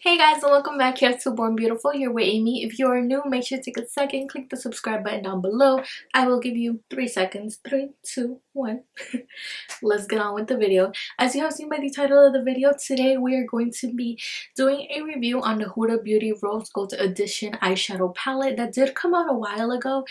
Hey guys, and welcome back here to Born Beautiful. Here with Amy. If you are new, make sure to take a second, click the subscribe button down below. I will give you 3 seconds. 3, 2, 1. Let's get on with the video. As you have seen by the title of the video, today we are going to be doing a review on the Huda Beauty Rose Gold Edition eyeshadow palette that did come out a while ago,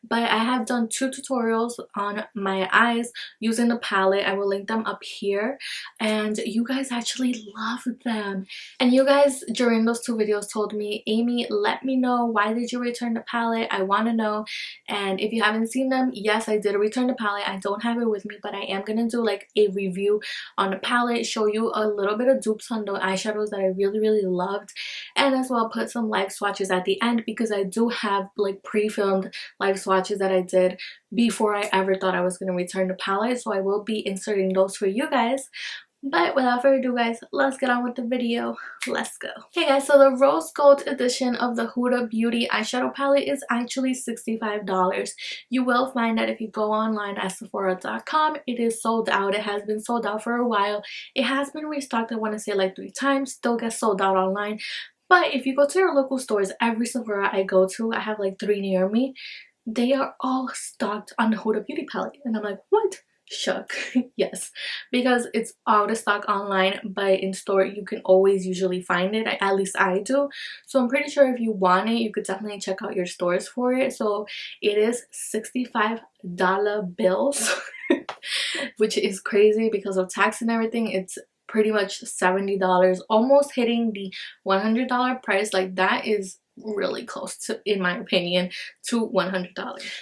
but I have done 2 tutorials on my eyes using the palette. I will link them up here, and you guys actually love them. And you guys during those 2 videos told me, Amy, let me know, why did you return the palette? I want to know. And if you haven't seen them, yes, I did return the palette. I don't have it with me, but I am gonna do like a review on the palette, show you a little bit of dupes on the eyeshadows that I really loved, and as well put some live swatches at the end, because I do have like pre-filmed live swatches that I did before I ever thought I was going to return the palette, so I will be inserting those for you guys. But without further ado guys, let's get on with the video. Let's go. Hey guys, so the Rose Gold edition of the Huda Beauty eyeshadow palette is actually $65. You will find that if you go online at Sephora.com, it is sold out. It has been sold out for a while. It has been restocked, I want to say like 3 times, still gets sold out online. But if you go to your local stores, every Sephora I go to, I have like 3 near me, they are all stocked on the Huda Beauty palette. And I'm like, what? Shook. Yes, because it's out of stock online, but in store you can always usually find it. At least I do. So I'm pretty sure if you want it, you could definitely check out your stores for it. So it is $65 bills, which is crazy because of tax and everything. It's pretty much $70, almost hitting the $100 price. Like, that is really close to, in my opinion, to $100.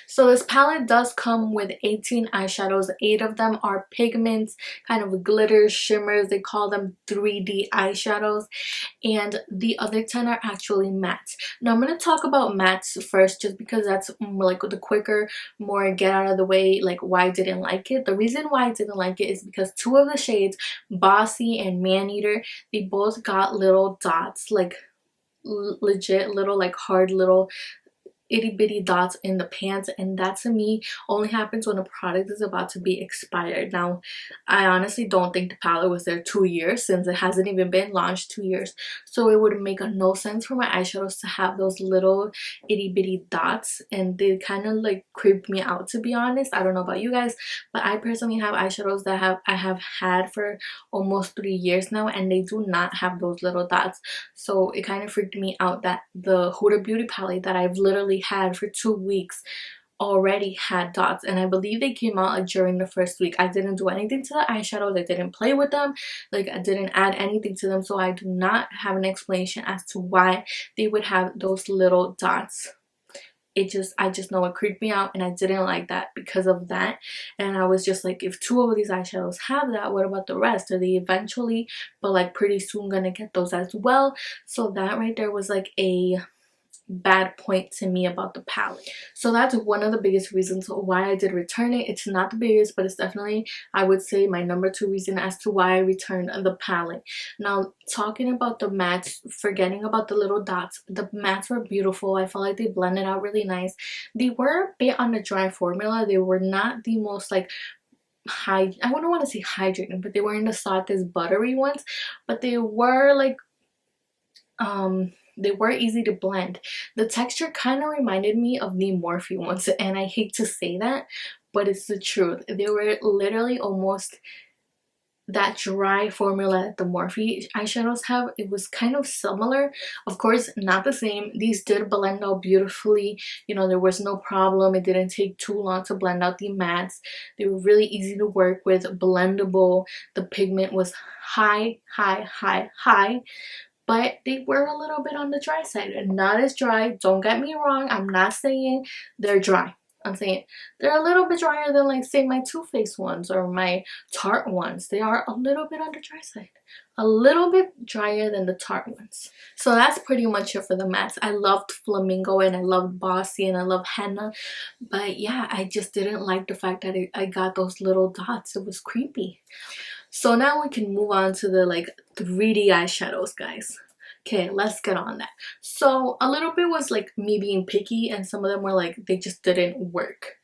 So this palette does come with 18 eyeshadows. 8 of them are pigments, kind of glitters, shimmers. They call them 3D eyeshadows, and the other 10 are actually mattes. Now I'm going to talk about mattes first, just because that's like the quicker, more get out of the way, like why I didn't like it. The reason why I didn't like it is because 2 of the shades, Bossy and Maneater, they both got little dots, like legit little, like hard little itty-bitty dots in the pants, and that to me only happens when a product is about to be expired. Now I honestly don't think the palette was there 2 years, since it hasn't even been launched 2 years, so it would make no sense for my eyeshadows to have those little itty-bitty dots, and they kind of like creeped me out, to be honest. I don't know about you guys, but I personally have eyeshadows that I have had for almost 3 years now, and they do not have those little dots. So it kind of freaked me out that the Huda Beauty palette that I've literally had for 2 weeks already had dots, and I believe they came out during the first week. I didn't do anything to the eyeshadows. I didn't play with them, like I didn't add anything to them, so I do not have an explanation as to why they would have those little dots. I just know it creeped me out, and I didn't like that because of that. And I was just like, if 2 of these eyeshadows have that, what about the rest? Are they eventually, but like pretty soon, gonna get those as well? So that right there was like a bad point to me about the palette. So that's one of the biggest reasons why I did return it. It's not the biggest, but it's definitely, I would say, my number 2 reason as to why I returned the palette. Now, talking about the mattes, forgetting about the little dots, the mattes were beautiful. I felt like they blended out really nice. They were a bit on the dry formula. They were not the most like I wouldn't want to say hydrating, but they weren't the softest buttery ones, but they were like they were easy to blend. The texture kind of reminded me of the Morphe ones, and I hate to say that, but it's the truth. They were literally almost that dry formula that the Morphe eyeshadows have. It was kind of similar, of course not the same. These did blend out beautifully, you know, there was no problem. It didn't take too long to blend out the mattes. They were really easy to work with, blendable. The pigment was high, but they were a little bit on the dry side. Not as dry, don't get me wrong, I'm not saying they're dry. I'm saying they're a little bit drier than, like, say, my Too Faced ones or my Tarte ones. They are a little bit on the dry side. A little bit drier than the Tarte ones. So that's pretty much it for the mattes. I loved Flamingo, and I loved Bossy, and I love Henna. But yeah, I just didn't like the fact that I got those little dots. It was creepy. So now we can move on to the like 3D eyeshadows, guys. Okay, let's get on that. So a little bit was like me being picky, and some of them were like they just didn't work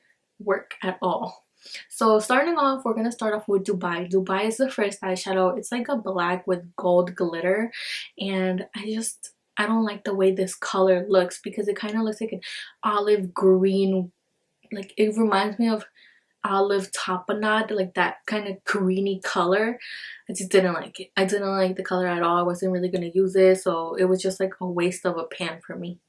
at all. So starting off, we're gonna start off with Dubai. Dubai is the first eyeshadow. It's like a black with gold glitter, and I don't like the way this color looks because it kind of looks like an olive green. Like it reminds me of olive tapenade, like that kind of creamy color. I just didn't like it. I didn't like the color at all. I wasn't really gonna use it, so it was just like a waste of a pan for me.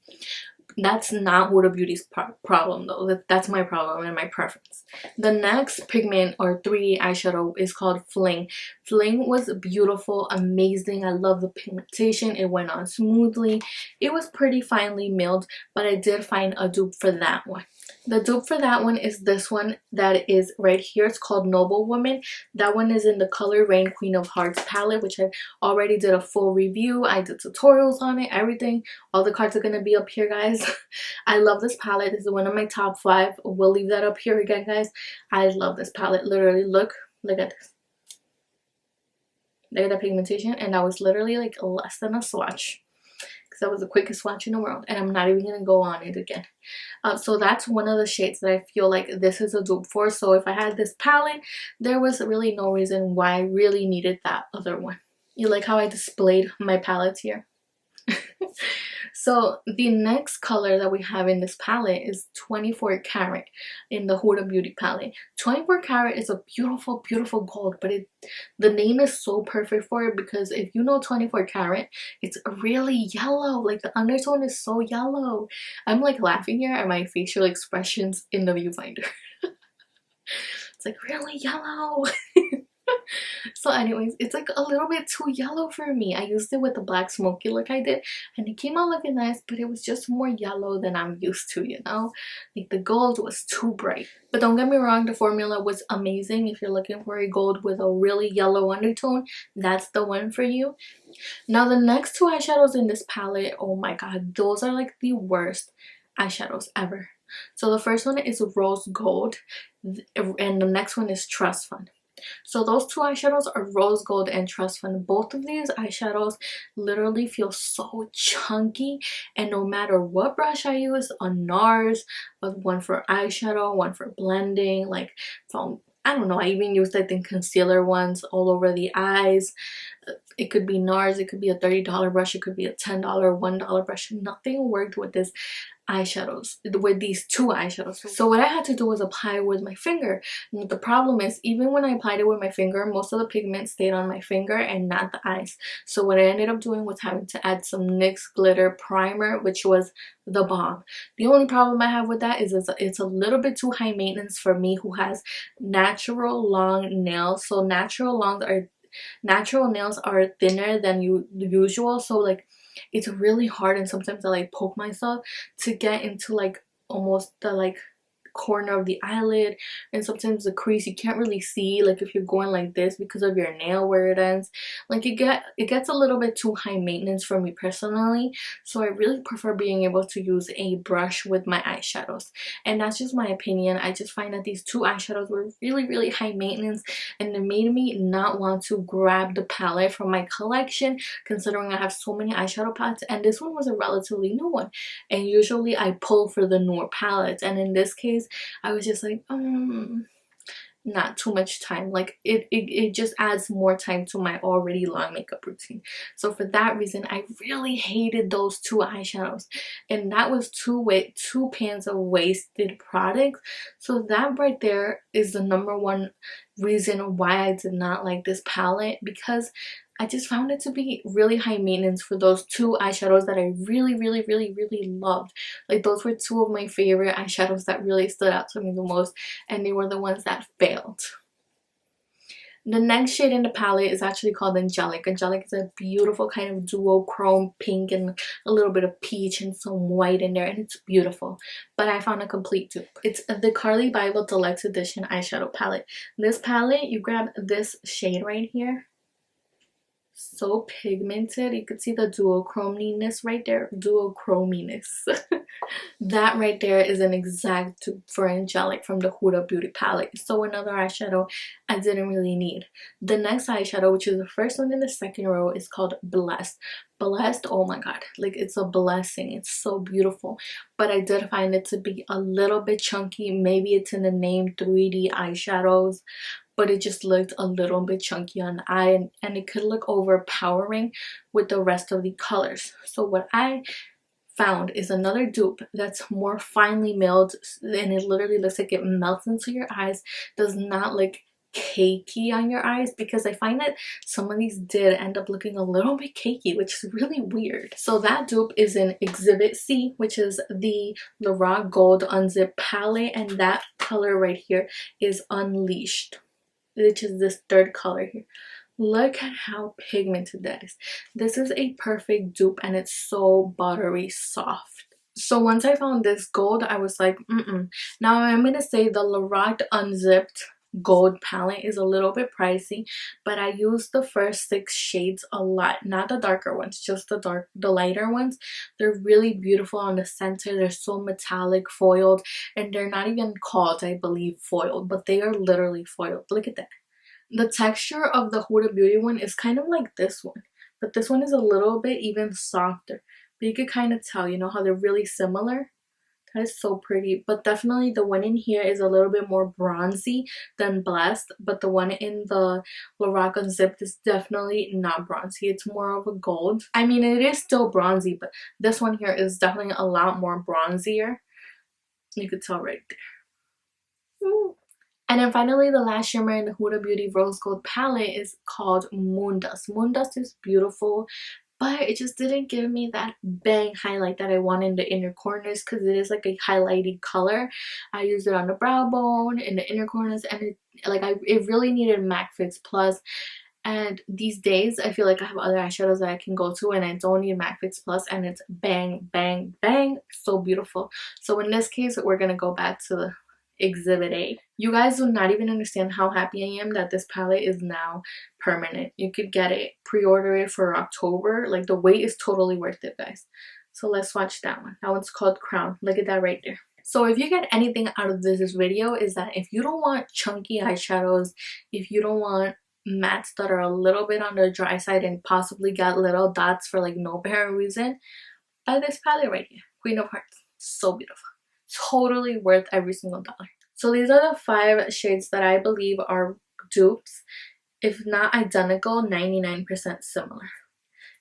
That's not Huda Beauty's problem though. That's my problem and my preference. The next pigment or 3D eyeshadow is called Fling. Fling was beautiful, amazing. I love the pigmentation. It went on smoothly. It was pretty finely milled, but I did find a dupe for that one. The dupe for that one is this one that is right here. It's called Noble Woman. That one is in the color Rain Queen of Hearts palette, which I already did a full review. I did tutorials on it, everything. All the cards are going to be up here, guys. I love this palette. This is one of my top 5. We'll leave that up here again, guys. I love this palette. Literally, look at this. Look at the pigmentation, and that was literally like less than a swatch. That was the quickest swatch in the world, and I'm not even gonna go on it again. So that's one of the shades that I feel like this is a dupe for. So if I had this palette, there was really no reason why I really needed that other one. You like how I displayed my palettes here? So the next color that we have in this palette is 24 karat in the Huda Beauty palette. 24 karat is a beautiful, beautiful gold, but the name is so perfect for it because if you know 24 karat, it's really yellow. Like the undertone is so yellow. I'm like laughing here at my facial expressions in the viewfinder. It's like really yellow. So anyways, it's like a little bit too yellow for me. I used it with the black smoky look I did, and it came out looking nice, but it was just more yellow than I'm used to, you know? Like the gold was too bright. But don't get me wrong, the formula was amazing. If you're looking for a gold with a really yellow undertone, that's the one for you. Now the next 2 eyeshadows in this palette, oh my god, those are like the worst eyeshadows ever. So the first one is Rose Gold, and the next one is Trust Fund. So those 2 eyeshadows are Rose Gold and Trust Fund. Both of these eyeshadows literally feel so chunky, and no matter what brush I use, a NARS, one for eyeshadow, one for blending, like from, I don't know, I even used I think concealer ones all over the eyes. It could be NARS, it could be a $30 brush, it could be a $10, $1 brush. Nothing worked with this eyeshadows, with these 2 eyeshadows. So what I had to do was apply it with my finger. And the problem is, even when I applied it with my finger, most of the pigment stayed on my finger and not the eyes. So what I ended up doing was having to add some NYX glitter primer, which was the bomb. The only problem I have with that is it's a little bit too high maintenance for me who has natural long nails. So natural nails are thinner than usual, so like it's really hard, and sometimes I like poke myself to get into like almost the like corner of the eyelid, and sometimes the crease you can't really see, like if you're going like this because of your nail where it ends. Like it gets a little bit too high maintenance for me personally, so I really prefer being able to use a brush with my eyeshadows. And that's just my opinion. I just find that these 2 eyeshadows were really high maintenance, and it made me not want to grab the palette from my collection, considering I have so many eyeshadow palettes, and this one was a relatively new one, and usually I pull for the newer palettes, and in this case I was just like, not too much time. Like it just adds more time to my already long makeup routine. So for that reason, I really hated those 2 eyeshadows, and that was 2 pans of wasted products. So that right there is the #1 reason why I did not like this palette, because I just found it to be really high maintenance for those 2 eyeshadows that I really loved. Like those were 2 of my favorite eyeshadows that really stood out to me the most, and they were the ones that failed. The next shade in the palette is actually called Angelic. Angelic is a beautiful kind of duochrome pink and a little bit of peach and some white in there, and it's beautiful. But I found a complete dupe. It's the Carly Bible Deluxe Edition eyeshadow palette. This palette, you grab this shade right here. So pigmented. You could see the duochrominess right there. Duochrominess. That right there is an exact dupe for Angelic from the Huda Beauty palette. So another eyeshadow I didn't really need. The next eyeshadow, which is the first one in the second row, is called Blessed. Blessed, oh my god, like it's a blessing. It's so beautiful. But I did find it to be a little bit chunky. Maybe it's in the name 3D eyeshadows, but it just looked a little bit chunky on the eye, and it could look overpowering with the rest of the colors. So what I found is another dupe that's more finely milled, and it literally looks like it melts into your eyes, does not look cakey on your eyes, because I find that some of these did end up looking a little bit cakey, which is really weird. So that dupe is in Exhibit C, which is the Lorac Gold Unzipped palette, and that color right here is Unleashed, which is this third color here. Look at how pigmented that is. This is a perfect dupe, and it's so buttery soft. So once I found this gold, I was like, Now I'm gonna say the Lorac Unzipped Gold palette is a little bit pricey, but I used the first 6 shades a lot, not the darker ones, just the lighter ones. They're really beautiful on the center. They're so metallic, foiled, and they're not even called, I believe, foiled, but they are literally foiled. Look at that. The texture of the Huda Beauty one is kind of like this one, but this one is a little bit even softer. But you could kind of tell, you know how they're really similar? That is so pretty. But definitely the one in here is a little bit more bronzy than Blessed, but the one in the Lorac Unzipped is definitely not bronzy. It's more of a gold. I mean, it is still bronzy, but this one here is definitely a lot more bronzier. You could tell right there. And then finally, the last shimmer in the Huda Beauty Rose Gold palette is called Moondust. Moondust is beautiful, but it just didn't give me that bang highlight that I want in the inner corners, because it is like a highlighty color. I used it on the brow bone, in the inner corners, and it really needed MAC Fix Plus. And these days, I feel like I have other eyeshadows that I can go to, and I don't need MAC Fix Plus, and it's bang, bang, bang. So beautiful. So in this case, we're going to go back to the Exhibit A. You guys do not even understand how happy I am that this palette is now permanent. You could get it, pre-order it for October. Like, the wait is totally worth it, guys. So let's watch that one. That one's called Crown. Look at that right there. So if you get anything out of this video, is that if you don't want chunky eyeshadows, if you don't want mattes that are a little bit on the dry side and possibly got little dots for like no apparent reason, buy this palette right here. Queen of Hearts. So beautiful. Totally worth every single dollar. So these are the 5 shades that I believe are dupes, if not identical, 99% similar.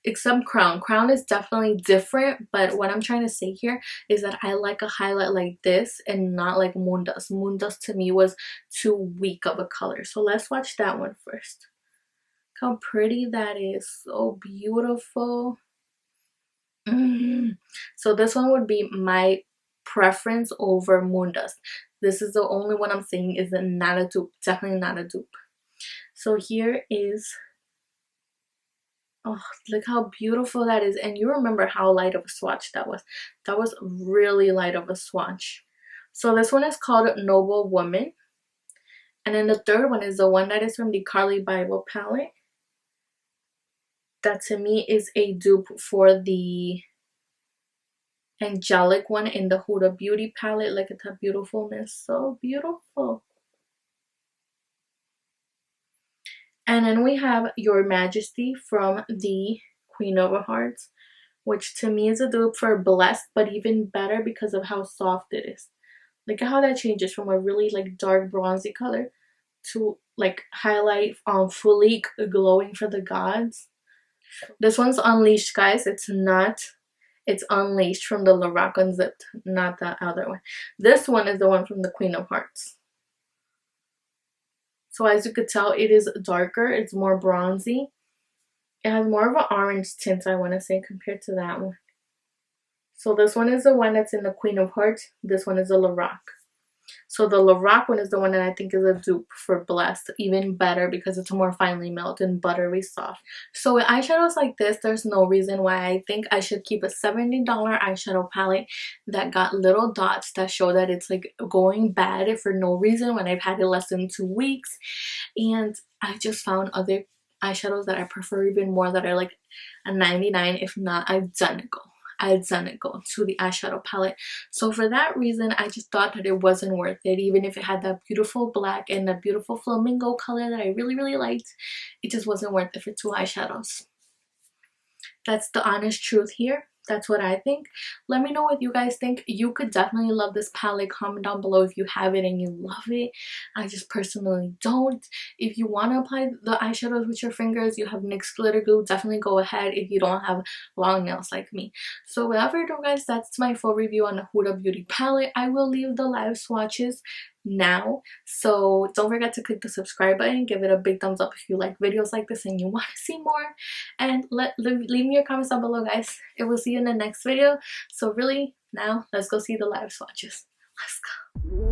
Except Crown. Crown is definitely different, but what I'm trying to say here is that I like a highlight like this and not like Moondust. Moondust to me was too weak of a color. So let's watch that one first. Look how pretty that is. So beautiful. So this one would be my preference over Moondust. This is the only one I'm saying is not a dupe. Definitely not a dupe. So here is, oh, look how beautiful that is. And you remember how light of a swatch that was. That was really light of a swatch. So this one is called Noble Woman. And then the third one is the one that is from the Carly Bible palette. That to me is a dupe for the Angelic one in the Huda Beauty palette. Look at that beautifulness. So beautiful. And then we have Your Majesty from the Queen of Hearts, which to me is a dupe for Blessed, but even better because of how soft it is. Look at how that changes from a really like dark bronzy color to like highlight fully glowing for the gods. This one's Unleashed, guys. It's Unleashed from the Lorac Unzipped, not the other one. This one is the one from the Queen of Hearts. So as you could tell, it is darker. It's more bronzy. It has more of an orange tint, I want to say, compared to that one. So this one is the one that's in the Queen of Hearts. This one is the Lorac. So the Lorac one is the one that I think is a dupe for Blessed. Even better because it's more finely milled and buttery soft. So with eyeshadows like this, there's no reason why I think I should keep a $70 eyeshadow palette that got little dots that show that it's like going bad for no reason when I've had it less than 2 weeks. And I just found other eyeshadows that I prefer even more, that are like a 99, if not identical to the eyeshadow palette. So for that reason, I just thought that it wasn't worth it. Even if it had that beautiful black and that beautiful flamingo color that I really liked, it just wasn't worth it for 2 eyeshadows. That's the honest truth here. That's what I think. Let me know what you guys think. You could definitely love this palette. Comment down below if you have it and you love it. I just personally don't. If you want to apply the eyeshadows with your fingers, you have NYX glitter glue, definitely go ahead if you don't have long nails like me. So without further ado, guys, that's my full review on the Huda Beauty palette. I will leave the live swatches now, so don't forget to click the subscribe button, give it a big thumbs up if you like videos like this and you want to see more, and leave me your comments down below, guys. I will see you in the next video. So really, now let's go see the live swatches. Let's go.